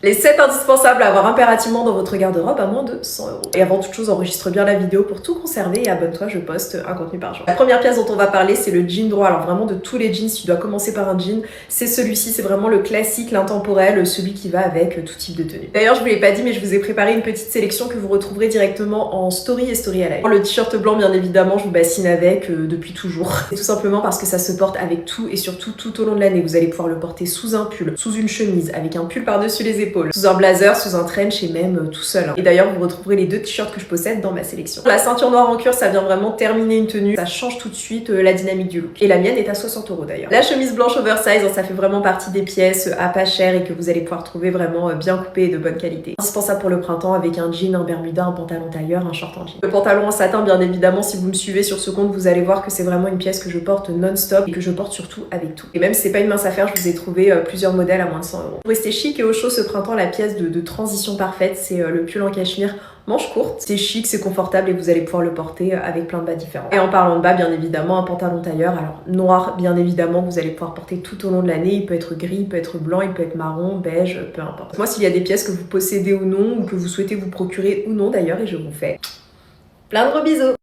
Les 7 indispensables à avoir impérativement dans votre garde-robe à moins de 100 €. Et avant toute chose, enregistre bien la vidéo pour tout conserver et abonne-toi, je poste un contenu par jour. La première pièce dont on va parler, c'est le jean droit. Alors vraiment de tous les jeans, si tu dois commencer par un jean, c'est celui-ci, c'est vraiment le classique, l'intemporel, celui qui va avec tout type de tenue. D'ailleurs, je vous l'ai pas dit, mais je vous ai préparé une petite sélection que vous retrouverez directement en story et story à live. Le t-shirt blanc, bien évidemment, je vous bassine avec depuis toujours. Et tout simplement parce que ça se porte avec tout et surtout tout au long de l'année. Vous allez pouvoir le porter sous un pull, sous une chemise, avec un pull par-dessus les épaules, sous un blazer, sous un trench et même tout seul. Et d'ailleurs, vous retrouverez les 2 t-shirts que je possède dans ma sélection. La ceinture noire en cuir, ça vient vraiment terminer une tenue. Ça change tout de suite la dynamique du look. Et la mienne est à 60 € d'ailleurs. La chemise blanche oversize, ça fait vraiment partie des pièces à pas cher et que vous allez pouvoir trouver vraiment bien coupées et de bonne qualité. Indispensable pour le printemps avec un jean, un bermuda, un pantalon tailleur, un short en jean. Le pantalon en satin, bien évidemment, si vous me suivez sur ce compte, vous allez voir que c'est vraiment une pièce que je porte non-stop et que je porte surtout avec tout. Et même si c'est pas une mince affaire, je vous ai trouvé plusieurs modèles à moins de 100 €. Pour rester chic et au chaud ce printemps, la pièce de transition parfaite, c'est le pull en cachemire manche courte. C'est chic, c'est confortable et vous allez pouvoir le porter avec plein de bas différents. Et en parlant de bas, bien évidemment, un pantalon tailleur, alors noir, bien évidemment, vous allez pouvoir porter tout au long de l'année. Il peut être gris, il peut être blanc, il peut être marron, beige, peu importe. Moi, s'il y a des pièces que vous possédez ou non, ou que vous souhaitez vous procurer ou non d'ailleurs, et je vous fais plein de gros bisous.